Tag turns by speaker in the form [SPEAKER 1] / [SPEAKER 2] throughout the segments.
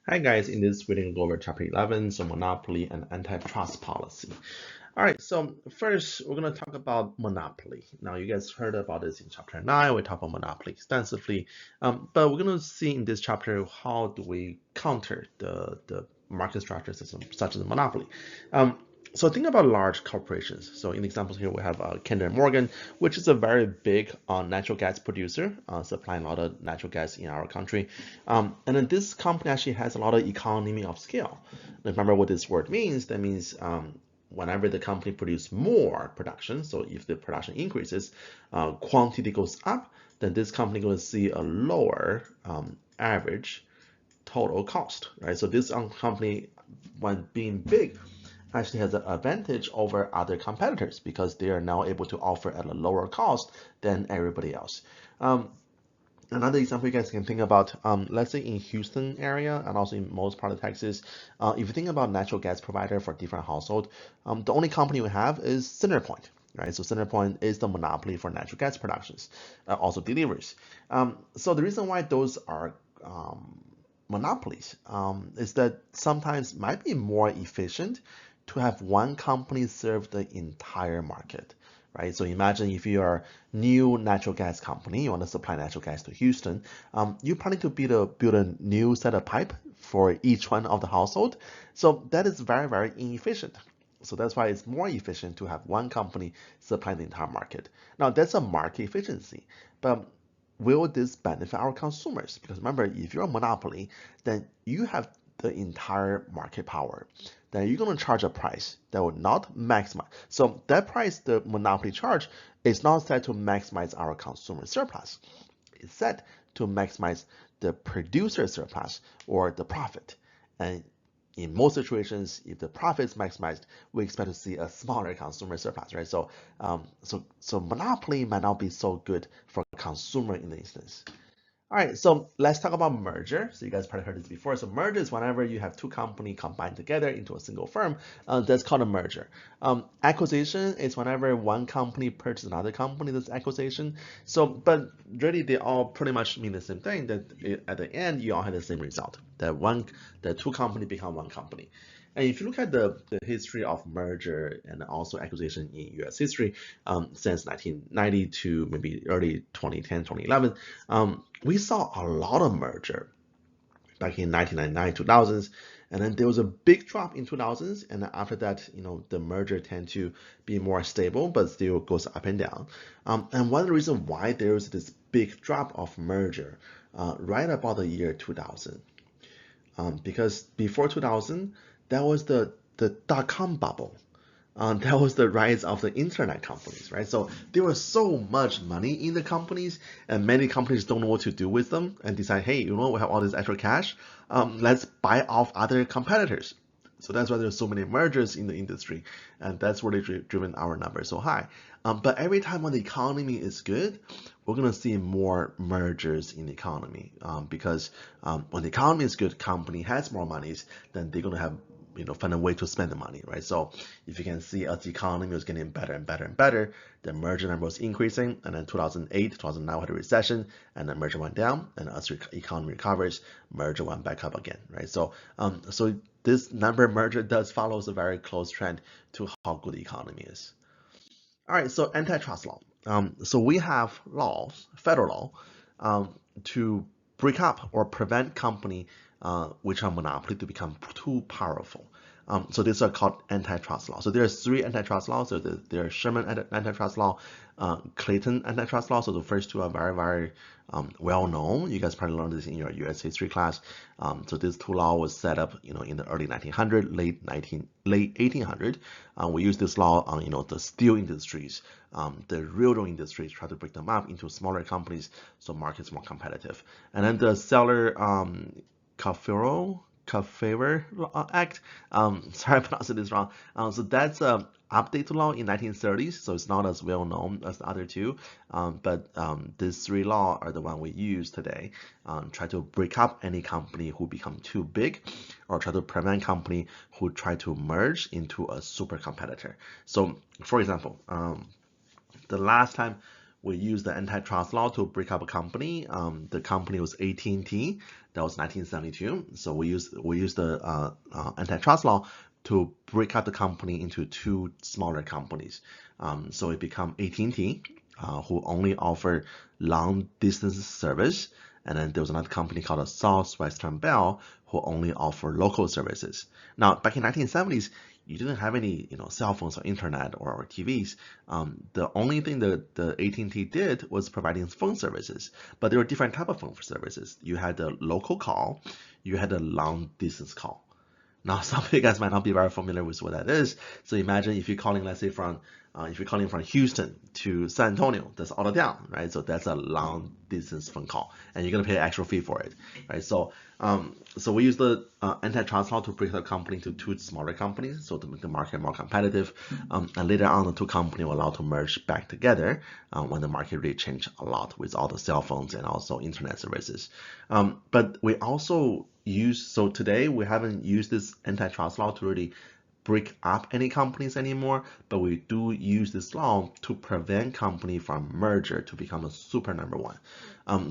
[SPEAKER 1] Hi guys, in this video, we'll go over chapter 11, so monopoly and antitrust policy. All right, so first we're going to talk about monopoly. Now you guys heard about this in chapter 9, we talk about monopoly extensively, but we're going to see in this chapter how do we counter the market structure system such as monopoly. Um, so think about large corporations. So in examples here, we have Kinder Morgan, which is a very big natural gas producer, supplying a lot of natural gas in our country. And then this company actually has a lot of economy of scale. Remember what this word means? That means whenever the company produces more production, so if the production increases, quantity goes up, then this company going to see a lower average total cost, right? So this company, when being big, actually has an advantage over other competitors because they are now able to offer at a lower cost than everybody else. Another example you guys can think about, let's say in Houston area and also in most part of Texas, if you think about natural gas provider for different household, the only company we have is CenterPoint, right? So CenterPoint is the monopoly for natural gas productions, also deliveries. So the reason why those are monopolies is that sometimes might be more efficient to have one company serve the entire market, right? So imagine if you are a new natural gas company, you want to supply natural gas to Houston, you planning to build a new set of pipe for each one of the household. So that is very, very inefficient. So that's why it's more efficient to have one company supply the entire market. Now that's a market efficiency, but will this benefit our consumers? Because remember, if you're a monopoly, then you have the entire market power. Then you're going to charge a price that will not maximize. So that price the monopoly charge is not set to maximize our consumer surplus. It's set to maximize the producer surplus or the profit. And in most situations, if the profit is maximized, we expect to see a smaller consumer surplus, right? So monopoly might not be so good for consumer in the instance. All right, so let's talk about merger. So you guys probably heard this before. So merger is whenever you have two companies combined together into a single firm. That's called a merger. Acquisition is whenever one company purchases another company. That's acquisition. So, but really they all pretty much mean the same thing. That at the end you all have the same result. That two companies become one company. And if you look at the history of merger and also acquisition in US history, since 1990 to maybe early 2010, 2011, we saw a lot of merger back in 1999, 2000s, and then there was a big drop in 2000s, and then after that, the merger tend to be more stable, but still goes up and down. And one of the reasons why there was this big drop of merger right about the year 2000, because before 2000, that was the dot-com bubble. That was the rise of the internet companies, right? So there was so much money in the companies, and many companies don't know what to do with them and decide, hey, we have all this extra cash, let's buy off other competitors. So that's why there's so many mergers in the industry, and that's really driven our numbers so high. But every time when the economy is good, we're gonna see more mergers in the economy because when the economy is good, company has more monies, then they're gonna have find a way to spend the money, right? So if you can see as the economy was getting better and better and better, the merger number was increasing, and then 2008, 2009 had a recession, and the merger went down, and as the economy recovers, merger went back up again, right? So this number of merger does follows a very close trend to how good the economy is. All right, so antitrust law. So we have laws, federal law, to break up or prevent company which are monopoly to become too powerful. So these are called antitrust law. So there are three antitrust laws. So there are Sherman antitrust law, Clayton antitrust law. So the first two are very, very well known. You guys probably learned this in your U.S. history class. So this two law was set up, in the early 1900s, late 1800. We use this law on, the steel industries, the railroad industries, try to break them up into smaller companies so markets more competitive. And then the seller Cafferer Act. Sorry, I pronounced this wrong. So that's a update to law in 1930s, so it's not as well known as the other two. But these three laws are the one we use today. Try to break up any company who become too big, or try to prevent company who try to merge into a super competitor. So, for example, the last time we used the antitrust law to break up a company. The company was AT&T. That was 1972. So we used the antitrust law to break up the company into two smaller companies. So it became AT&T, who only offered long distance service, and then there was another company called Southwestern Bell, who only offered local services. Now, back in 1970s, you didn't have any, cell phones or internet or TVs. The only thing that the AT&T did was providing phone services, but there were different type of phone services. You had the local call, you had the long distance call. Now, some of you guys might not be very familiar with what that is. So imagine if you're calling, let's say if you're calling from Houston to San Antonio, that's all the down, right? So that's a long distance phone call, and you're gonna pay an extra fee for it, right? So we use the antitrust law to break the company into two smaller companies, so to make the market more competitive. And later on, the two companies were allowed to merge back together when the market really changed a lot with all the cell phones and also internet services. But we also so today we haven't used this antitrust law to really break up any companies anymore, but we do use this law to prevent company from merger to become a super number one.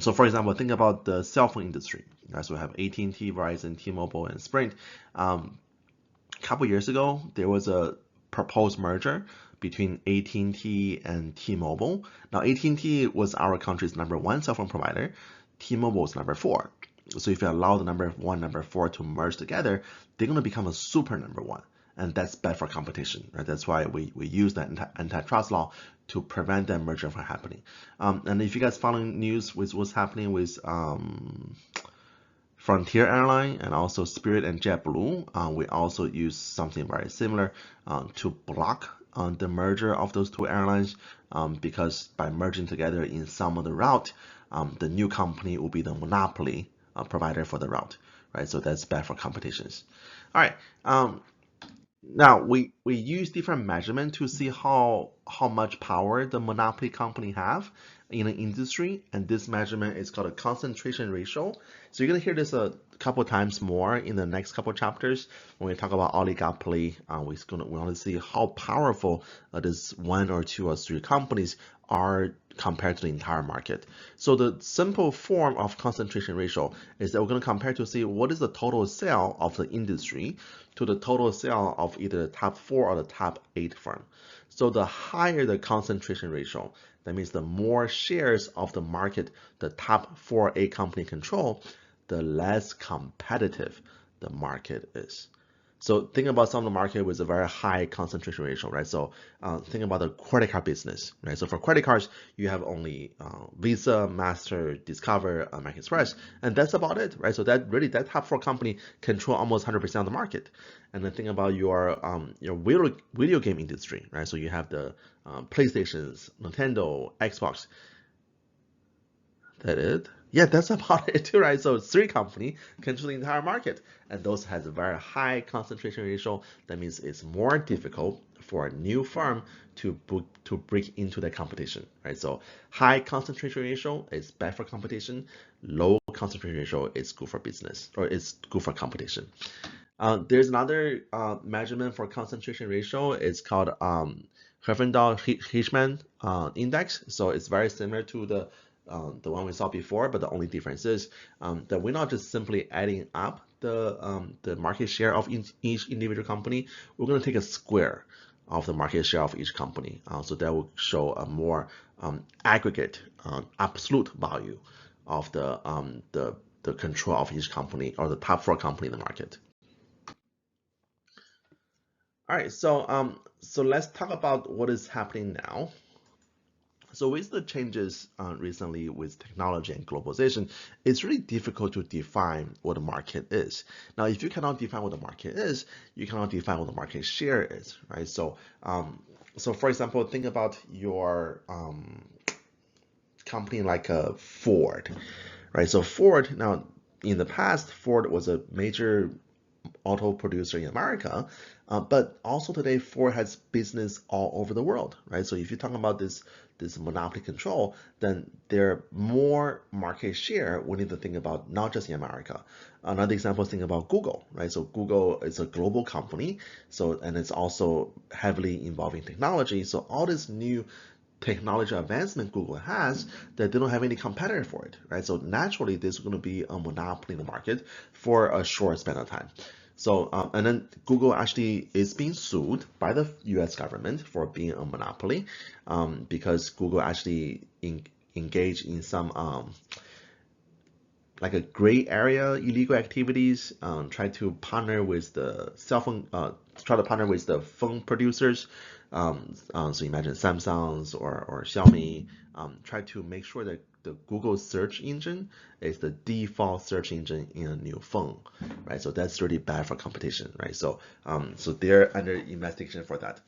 [SPEAKER 1] So for example, think about the cell phone industry. Right? So we have AT&T, Verizon, T-Mobile, and Sprint. A couple years ago, there was a proposed merger between AT&T and T-Mobile. Now AT&T was our country's number one cell phone provider. T-Mobile was number 4. So if you allow the number 1, number 4 to merge together, they're going to become a super number 1. And that's bad for competition, right? That's why we use that antitrust law to prevent that merger from happening. And if you guys following news with what's happening with Frontier Airline and also Spirit and JetBlue, we also use something very similar to block the merger of those two airlines, because by merging together in some of the route, the new company will be the monopoly provider for the route, right? So that's bad for competitions. All right. Now we use different measurement to see how much power the monopoly company have in an industry, and this measurement is called a concentration ratio. So you're gonna hear this a couple times more in the next couple chapters when we talk about oligopoly. We want to see how powerful this 1 or 2 or 3 companies are compared to the entire market. So the simple form of concentration ratio is that we're going to compare to see what is the total sale of the industry to the total sale of either the top 4 or the top 8 firm. So the higher the concentration ratio, that means the more shares of the market the top 4 or 8 company control, the less competitive the market is. So think about some of the market with a very high concentration ratio, right? So think about the credit card business, right? So for credit cards, you have only Visa, Master, Discover, American Express, and that's about it, right? So that top 4 company control almost 100% of the market. And then think about your video game industry, right? So you have the PlayStations, Nintendo, Xbox. That it? Yeah, that's about it too, right? So 3 companies control the entire market, and those has a very high concentration ratio. That means it's more difficult for a new firm to break into the competition, right? So high concentration ratio is bad for competition. Low concentration ratio is good for business, or it's good for competition. There's another measurement for concentration ratio. It's called Herfindahl-Hirschman index. So it's very similar to the one we saw before, but the only difference is that we're not just simply adding up the market share of each individual company. We're going to take a square of the market share of each company. So that will show a more aggregate absolute value of the control of each company, or the top 4 company in the market. All right, so let's talk about what is happening now. So with the changes recently with technology and globalization, it's really difficult to define what a market is. Now, if you cannot define what the market is, you cannot define what the market share is, right? So, for example, think about your company like a Ford, right? So Ford, now in the past, Ford was a major auto producer in America, but also today Ford has business all over the world, right? So if you're talking about this monopoly control, then there are more market share we need to think about, not just in America. Another example is think about Google, right? So Google is a global company, and it's also heavily involving technology. So all these new technology advancement Google has that they don't have any competitor for it, right? So naturally, there's going to be a monopoly in the market for a short span of time. So, and then Google actually is being sued by the US government for being a monopoly because Google actually engaged in some like a gray area illegal activities, try to partner with the cell phone, try to partner with the phone producers. So imagine Samsung's or Xiaomi, try to make sure that the Google search engine is the default search engine in a new phone, right? So that's really bad for competition, right? So, so they're under investigation for that.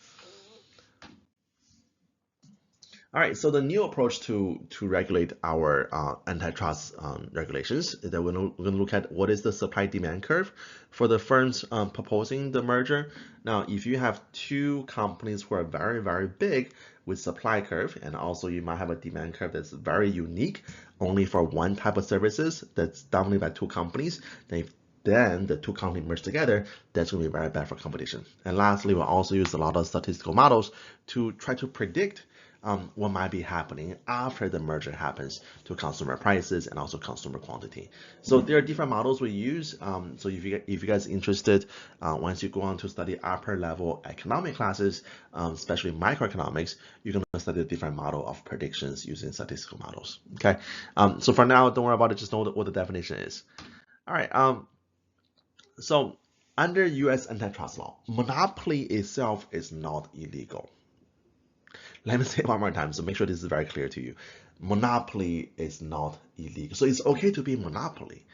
[SPEAKER 1] All right, so the new approach to regulate our antitrust regulations is that we're going to look at what is the supply-demand curve for the firms proposing the merger. Now, if you have two companies who are very, very big with supply curve, and also you might have a demand curve that's very unique, only for one type of services that's dominated by two companies, then the two companies merge together, that's going to be very bad for competition. And lastly, we'll also use a lot of statistical models to try to predict what might be happening after the merger happens to consumer prices and also consumer quantity. So there are different models we use. So if you guys are interested, once you go on to study upper level economic classes, especially microeconomics, you can study a different model of predictions using statistical models. Okay. So for now, don't worry about it. Just know what the definition is. All right. So under U.S. antitrust law, monopoly itself is not illegal. Let me say it one more time, so make sure this is very clear to you. Monopoly is not illegal. So it's okay to be monopoly,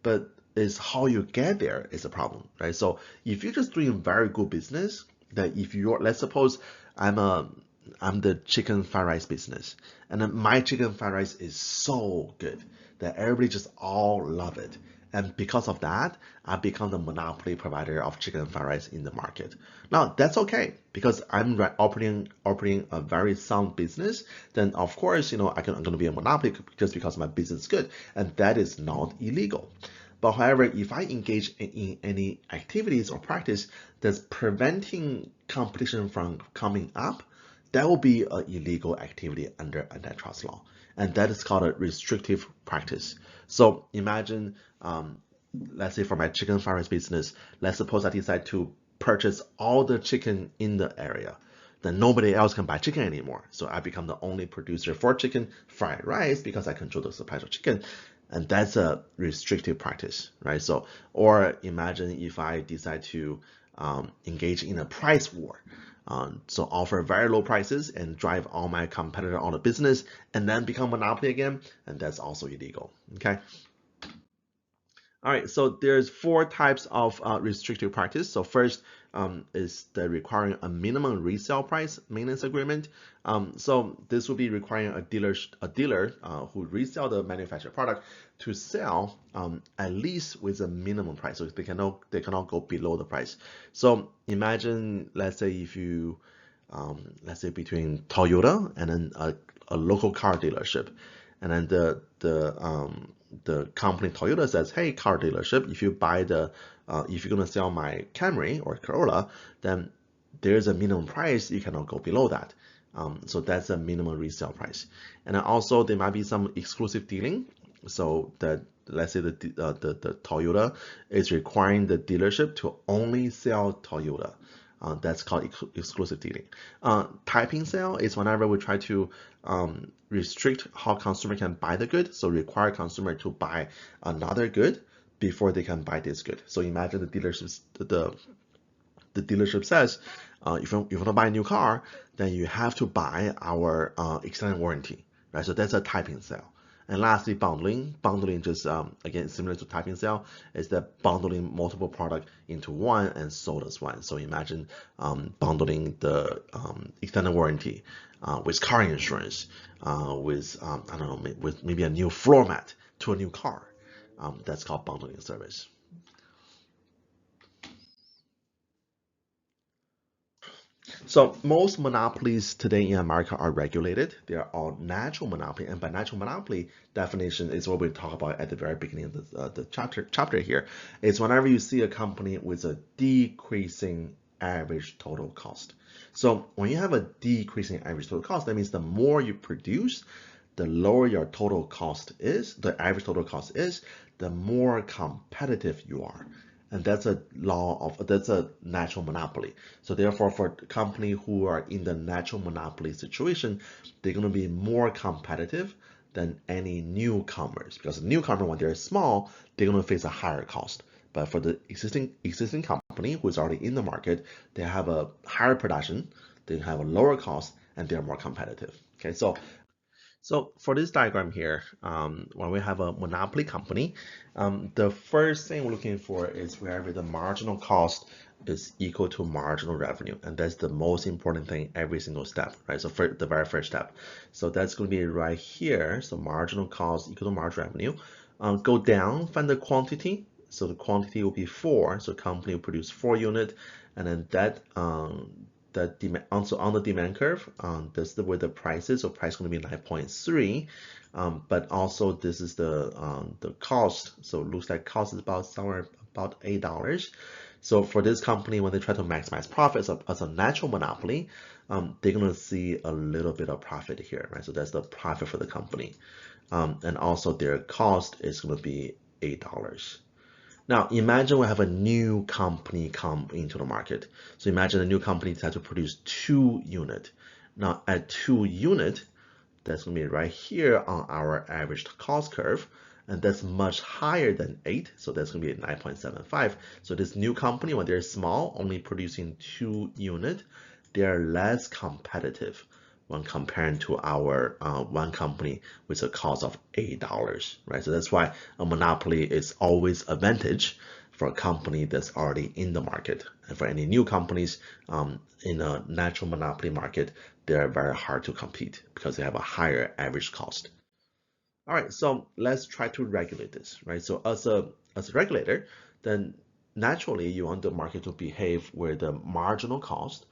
[SPEAKER 1] but it's how you get there is a problem, right? So if you're just doing very good business, that if you're, let's suppose I'm the chicken fried rice business, and then my chicken fried rice is so good that everybody just all love it. And because of that, I become the monopoly provider of chicken fried rice in the market. Now that's okay because I'm operating a very sound business. Then of course, I'm going to be a monopoly just because my business is good, and that is not illegal. But however, if I engage in any activities or practice that's preventing competition from coming up, that will be an illegal activity under antitrust law, and that is called a restrictive practice. So imagine, let's say for my chicken fried rice business, let's suppose I decide to purchase all the chicken in the area. Then nobody else can buy chicken anymore. So I become the only producer for chicken fried rice because I control the supply of chicken. And that's a restrictive practice, right? So, or imagine if I decide to engage in a price war. So offer very low prices and drive all my competitor out of business and then become monopoly again, and that's also illegal, okay? All right, so there's four types of restrictive practice. So first is the requiring a minimum resale price maintenance agreement. So this will be requiring a dealer who resell the manufactured product to sell at least with a minimum price. So they cannot go below the price. So imagine, let's say if you, let's say between Toyota and then a local car dealership, and then the company Toyota says, hey, car dealership, if you buy if you're gonna sell my Camry or Corolla, then there's a minimum price, you cannot go below that. So that's a minimum resale price. And then also there might be some exclusive dealing. So that, let's say the Toyota is requiring the dealership to only sell Toyota. That's called exclusive dealing. Typing sale is whenever we try to restrict how consumer can buy the good, so require consumer to buy another good before they can buy this good. So imagine the dealership says, if you want to buy a new car, then you have to buy our extended warranty, right? So that's a typing sale. And lastly, bundling. Bundling just, again, similar to typing sale, is that bundling multiple products into one and sold as one. So imagine bundling the extended warranty with car insurance, with, I don't know, with maybe a new floor mat to a new car. That's called bundling service. So most monopolies today in America are regulated. They are all natural monopoly, and by natural monopoly definition is what we talk about at the very beginning of the chapter here. It's whenever you see a company with a decreasing average total cost. So when you have a decreasing average total cost, that means the more you produce, the lower your total cost is, the average total cost is, the more competitive you are. And that's a that's a natural monopoly. So therefore, for companies who are in the natural monopoly situation, they're going to be more competitive than any newcomers, because the newcomer, when they're small, they're going to face a higher cost. But for the existing company who is already in the market, they have a higher production, they have a lower cost, and they're more competitive. Okay, so for this diagram here, when we have a monopoly company, the first thing we're looking for is wherever the marginal cost is equal to marginal revenue, and that's the most important thing every single step, right? So for the very first step, so that's going to be right here. So marginal cost equal to marginal revenue. Go down, find the quantity. So the quantity will be 4. So company will produce 4 units, and then that demand, also on the demand curve, this is where the price is. So price is going to be 9.3, but also this is the cost. So it looks like cost is about somewhere about $8. So for this company, when they try to maximize profits as a natural monopoly, they're going to see a little bit of profit here, right? So that's the profit for the company, and also their cost is going to be $8. Now, imagine we have a new company come into the market. So imagine a new company decides to produce 2 units. Now, at 2 units, that's going to be right here on our average cost curve, and that's much higher than 8, so that's going to be 9.75. So this new company, when they're small, only producing 2 units, they're less competitive when comparing to our one company with a cost of $8, right? So that's why a monopoly is always advantage for a company that's already in the market. And for any new companies in a natural monopoly market, they're very hard to compete because they have a higher average cost. All right, so let's try to regulate this, right? So as a regulator, then naturally you want the market to behave where the marginal cost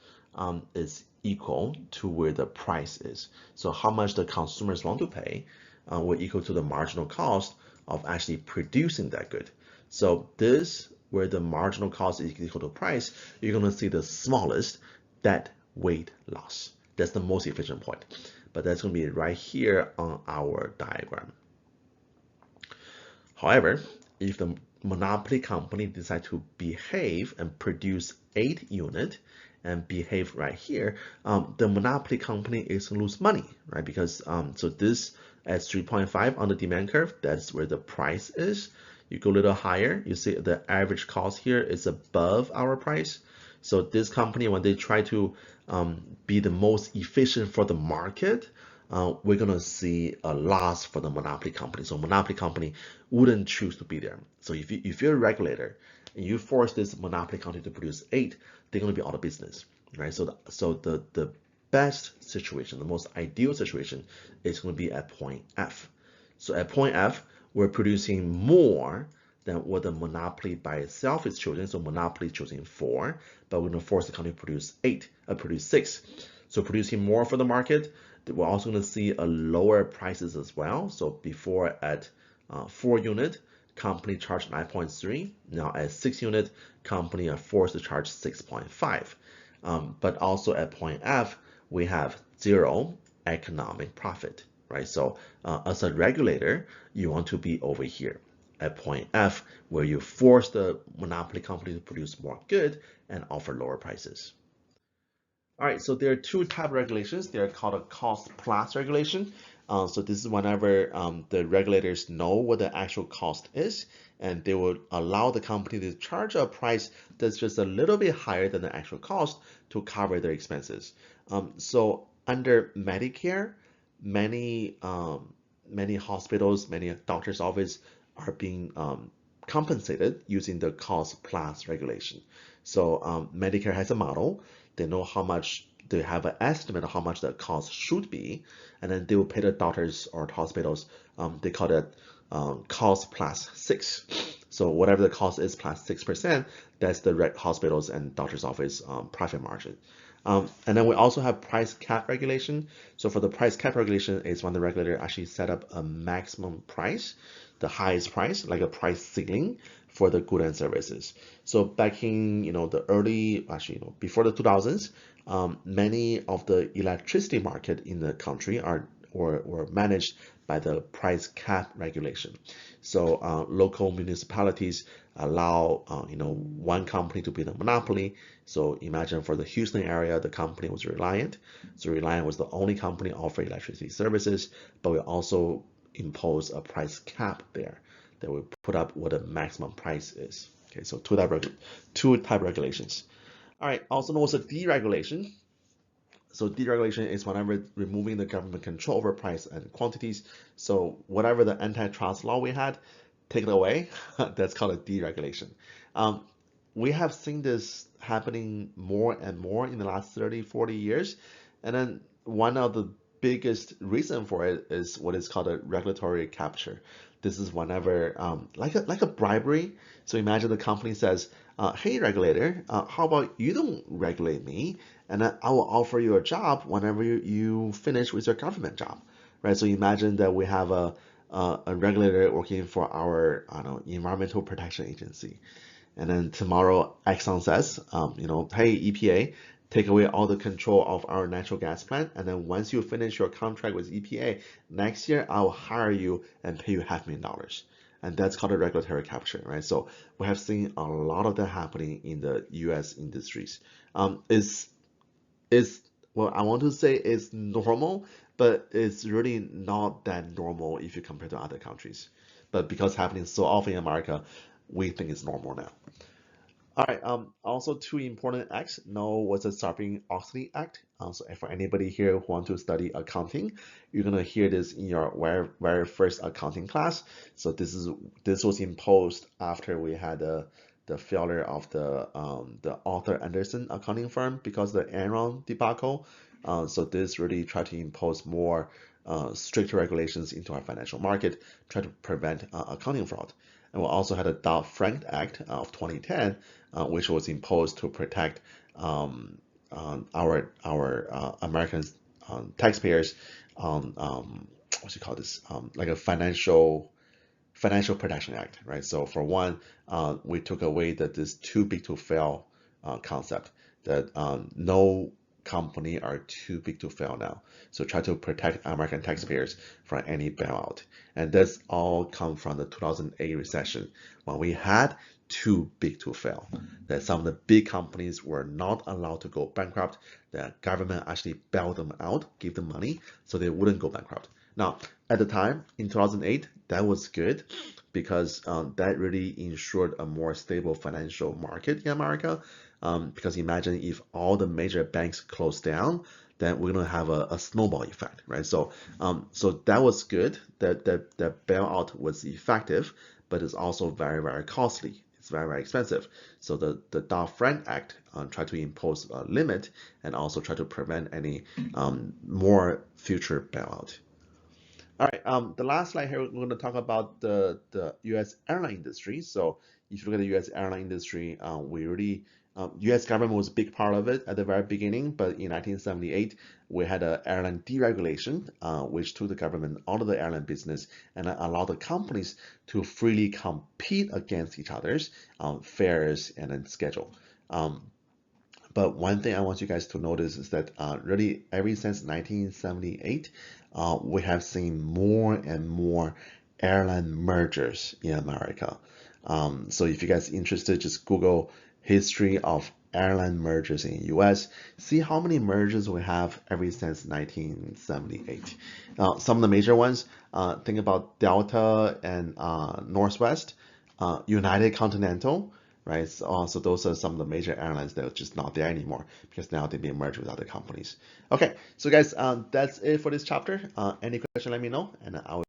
[SPEAKER 1] is equal to where the price is. So how much the consumers want to pay will equal to the marginal cost of actually producing that good. So this, where the marginal cost is equal to price, you're going to see the smallest dead weight loss. That's the most efficient point. But that's going to be right here on our diagram. However, if the monopoly company decide to behave and produce 8 units and behave right here, the monopoly company is going to lose money, right? Because so this at 3.5 on the demand curve, that's where the price is. You go a little higher, you see the average cost here is above our price. So this company, when they try to be the most efficient for the market, we're gonna see a loss for the monopoly company. So monopoly company wouldn't choose to be there. So if you're a regulator and you force this monopoly company to produce 8, they're gonna be out of business, right? So the best situation, the most ideal situation is gonna be at point F. So at point F, we're producing more than what the monopoly by itself is choosing. So monopoly is choosing 4, but we're gonna force the company to produce 6. So producing more for the market, we're also going to see a lower prices as well. So before at 4 unit, company charged 9.3. Now at 6 unit, company are forced to charge 6.5. But also at point F, we have 0 economic profit, right? So as a regulator, you want to be over here at point F, where you force the monopoly company to produce more good and offer lower prices. All right, so there are 2 type of regulations. They're called a cost plus regulation. So this is whenever the regulators know what the actual cost is, and they will allow the company to charge a price that's just a little bit higher than the actual cost to cover their expenses. So under Medicare, many hospitals, many doctors' office are being compensated using the cost plus regulation. So Medicare has a model. They know how much, they have an estimate of how much the cost should be, and then they will pay the doctors or hospitals. They call it cost plus 6. So whatever the cost is plus 6%, that's the hospitals and doctor's office profit margin. And then we also have price cap regulation. So for the price cap regulation is when the regulator actually set up a maximum price, the highest price, like a price ceiling for the goods and services. So back in the early, actually before the 2000s, many of the electricity market in the country are or managed by the price cap regulation. So local municipalities allow one company to be the monopoly. So imagine for the Houston area, the company was Reliant. So Reliant was the only company offering electricity services, but we also impose a price cap there that will put up what the maximum price is. Okay, so two type regulations. All right, also known as a deregulation. So deregulation is whenever removing the government control over price and quantities. So whatever the antitrust law we had, take it away. That's called a deregulation. Um, we have seen this happening more and more in the last 30, 40 years. And then one of the biggest reason for it is what is called a regulatory capture. This is whenever, like a bribery. So imagine the company says, hey, regulator, how about you don't regulate me, and then I will offer you a job whenever you finish with your government job, right? So imagine that we have a regulator working for our, I don't know, environmental protection agency. And then tomorrow Exxon says, hey, EPA, take away all the control of our natural gas plant. And then once you finish your contract with EPA, next year I'll hire you and pay you $500,000. And that's called a regulatory capture, right? So we have seen a lot of that happening in the US industries. Is well, I want to say it's normal, but it's really not that normal if you compare to other countries. But because happening so often in America, we think it's normal now. All right. Also, two important acts. No was the Sarbanes-Oxley Act. So, for anybody here who want to study accounting, you're gonna hear this in your very first accounting class. So this was imposed after we had the failure of the Arthur Andersen accounting firm because of the Enron debacle. So this really tried to impose more stricter regulations into our financial market, try to prevent accounting fraud. And we also had a Dodd-Frank Act of 2010, which was imposed to protect our American taxpayers on what you call this, like a financial protection act, right? So for one, we took away this too big to fail concept, that no company are too big to fail now. So try to protect American taxpayers from any bailout. And this all come from the 2008 recession when we had too big to fail. That some of the big companies were not allowed to go bankrupt. The government actually bailed them out, gave them money so they wouldn't go bankrupt. Now, at the time in 2008, that was good because that really ensured a more stable financial market in America. Because imagine if all the major banks closed down, then we're gonna have a snowball effect, right? So that was good. That bailout was effective, but it's also very, very costly. It's very, very expensive. So the Dodd-Frank Act tried to impose a limit and also try to prevent any more future bailout. All right, the last slide here, we're going to talk about the U.S. airline industry. So if you look at the U.S. airline industry, we really, U.S. government was a big part of it at the very beginning, but in 1978, we had an airline deregulation, which took the government out of the airline business and allowed the companies to freely compete against each other's fares and then schedule. But one thing I want you guys to notice is that really ever since 1978, we have seen more and more airline mergers in America. So if you guys are interested, just Google history of airline mergers in US. See how many mergers we have ever since 1978. Some of the major ones, think about Delta and Northwest, United Continental, right? So those are some of the major airlines that are just not there anymore because now they've been merged with other companies. Okay, so guys, that's it for this chapter. Any question, let me know, and I will